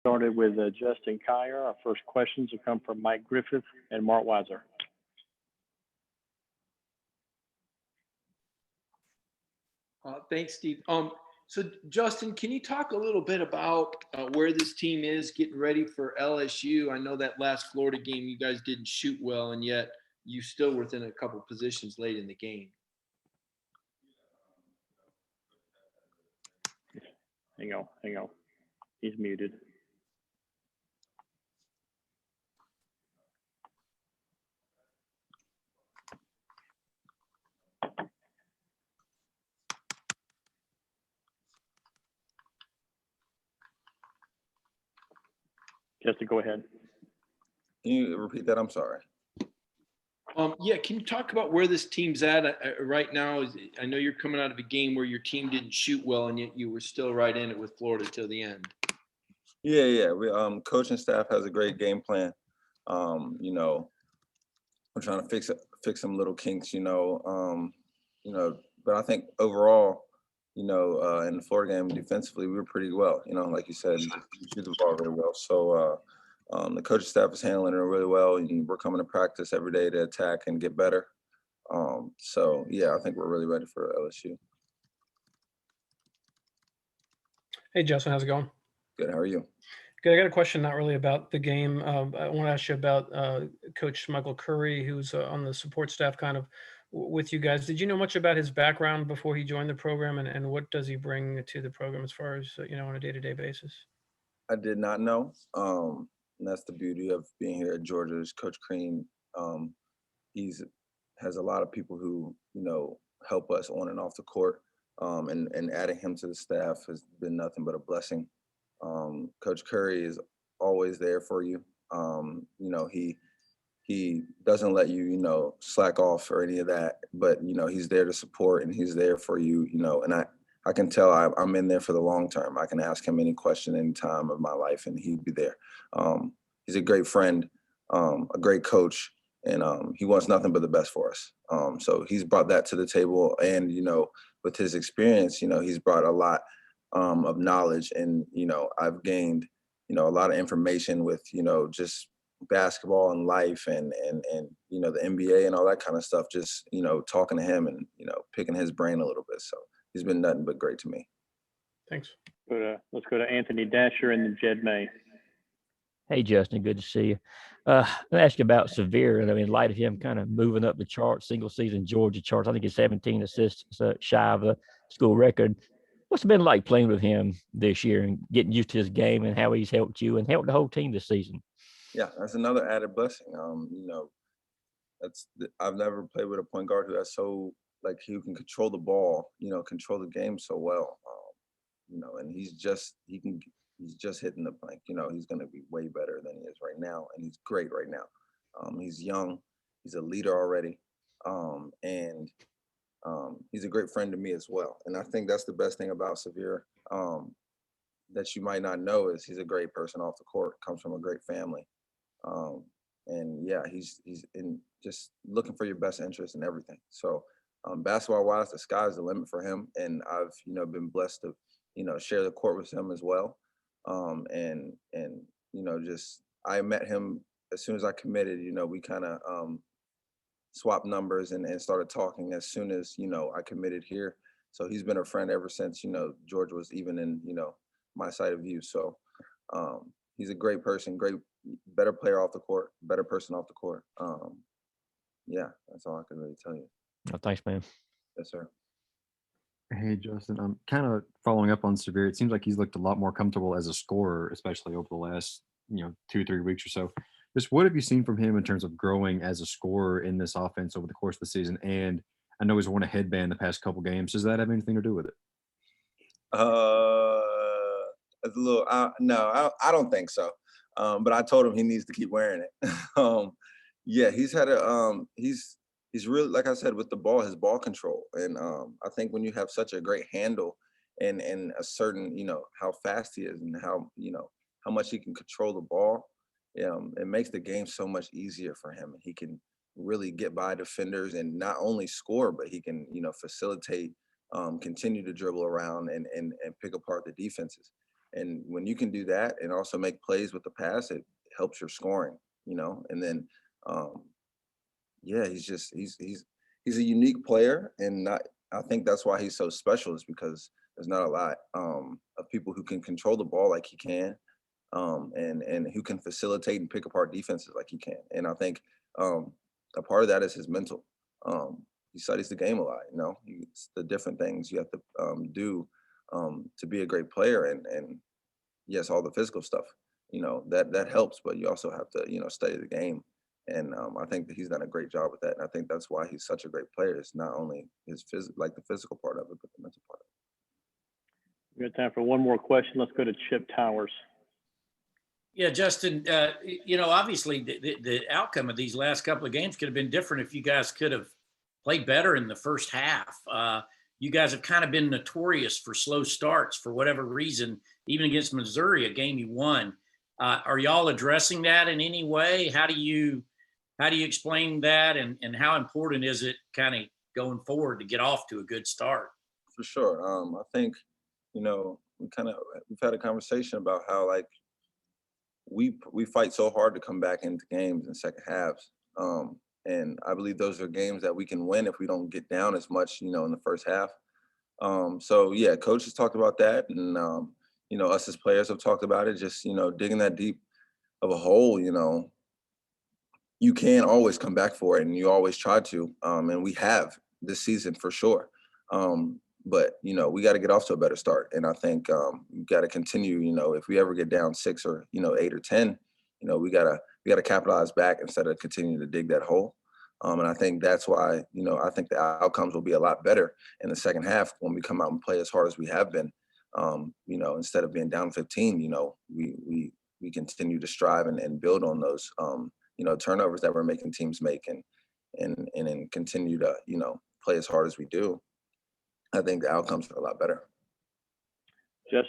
Started with Justin Kier. Our first questions will come from Mike Griffith and Mark Weiser. Thanks, Steve. So Justin, can you talk a little bit about where this team is getting ready for LSU? I know that last Florida game you guys didn't shoot well, and yet you still were within a couple positions late in the game. Hang on. He's muted. Justin, go ahead. Can you repeat that? I'm sorry. Yeah, can you talk about where this team's at right now? I know you're coming out of a game where your team didn't shoot well, and yet you were still right in it with Florida till the end. Yeah. We coaching staff has a great game plan. You know, we're trying to fix some little kinks. But I think overall, in the Florida game defensively, we were pretty well. Like you said, we shoot the ball very well. So the coaching staff is handling it really well, and we're coming to practice every day to attack and get better. So yeah, I think we're really ready for LSU. Hey, Justin, how's it going? Good. How are you? Good. I got a question, not really about the game. I want to ask you about Coach Michael Curry, who's on the support staff kind of with you guys. Did you know much about his background before he joined the program, and what does he bring to the program as far as, on a day-to-day basis? I did not know. And that's the beauty of being here at Georgia. Is Coach Crean, he's has a lot of people who, help us on and off the court. And adding him to the staff has been nothing but a blessing. Coach Curry is always there for you. He doesn't let you, slack off or any of that, but, he's there to support and he's there for you, and I can tell I'm in there for the long term. I can ask him any question any time of my life and he'd be there. He's a great friend, a great coach, and he wants nothing but the best for us. So he's brought that to the table, and, with his experience, he's brought a lot of knowledge, and, I've gained, a lot of information with, just basketball and life and the NBA and all that kind of stuff, just, talking to him and, picking his brain a little bit. So he's been nothing but great to me. Thanks. Let's go to Anthony Dasher and then Jed May. Hey, Justin, good to see you. Let me ask you about Sahvir. I mean, in light of him kind of moving up the charts, single season Georgia charts, I think he's 17 assists, shy of the school record. What's it been like playing with him this year and getting used to his game and how he's helped you and helped the whole team this season? Yeah, that's another added blessing. I've never played with a point guard who has who can control the ball, control the game so well. And he's just hitting the blank. He's going to be way better than he is right now, and he's great right now. He's young, he's a leader already, and he's a great friend to me as well. And I think that's the best thing about Sahvir that you might not know is he's a great person off the court, comes from a great family. And yeah, he's in just looking for your best interest in everything. So basketball wise, the sky's the limit for him. And I've, been blessed to, share the court with him as well. I met him as soon as I committed. We kind of swapped numbers and started talking as soon as, I committed here. So he's been a friend ever since, George was even in, my side of view. So he's a great person, better player off the court, better person off the court. Yeah, that's all I can really tell you. Oh, thanks, man. Yes, sir. Hey, Justin, I'm kind of following up on Sahvir. It seems like he's looked a lot more comfortable as a scorer, especially over the last, 2-3 weeks or so. Just what have you seen from him in terms of growing as a scorer in this offense over the course of the season? And I know he's worn a headband the past couple games. Does that have anything to do with it? It's a little. No, I don't think so. But I told him he needs to keep wearing it. Yeah, he's had he's really, like I said, with the ball, his ball control. And I think when you have such a great handle and a certain, how fast he is and how much he can control the ball, it makes the game so much easier for him. He can really get by defenders and not only score, but he can, facilitate, continue to dribble around and pick apart the defenses. And when you can do that and also make plays with the pass, it helps your scoring, you know. And then, yeah, he's a unique player, and I think that's why he's so special is because there's not a lot of people who can control the ball like he can, and who can facilitate and pick apart defenses like he can. And I think a part of that is his mental. He studies the game a lot. You know, it's the different things you have to do to be a great player, and yes, all the physical stuff. You know that helps, but you also have to study the game. And I think that he's done a great job with that. And I think that's why he's such a great player. It's not only his like the physical part of it, but the mental part of We got time for one more question. Let's go to Chip Towers. Yeah, Justin, obviously the outcome of these last couple of games could have been different if you guys could have played better in the first half. You guys have kind of been notorious for slow starts for whatever reason, even against Missouri, a game you won. Are y'all addressing that in any way? How do you explain that, and how important is it kind of going forward to get off to a good start? it. For sure. I think, we've had a conversation about how like we fight so hard to come back into games in second halves. And I believe those are games that we can win if we don't get down as much, in the first half. So yeah, coach has talked about that, and us as players have talked about it. Just digging that deep of a hole, you can always come back for it, and you always try to, and we have this season for sure. But we got to get off to a better start, and I think we got to continue. If we ever get down 6 or 8 or 10, we gotta capitalize back instead of continuing to dig that hole. And I think that's why I think the outcomes will be a lot better in the second half when we come out and play as hard as we have been. Instead of being down 15, we continue to strive and build on those turnovers that we're making teams make, and continue to play as hard as we do. I think the outcomes are a lot better. Justin,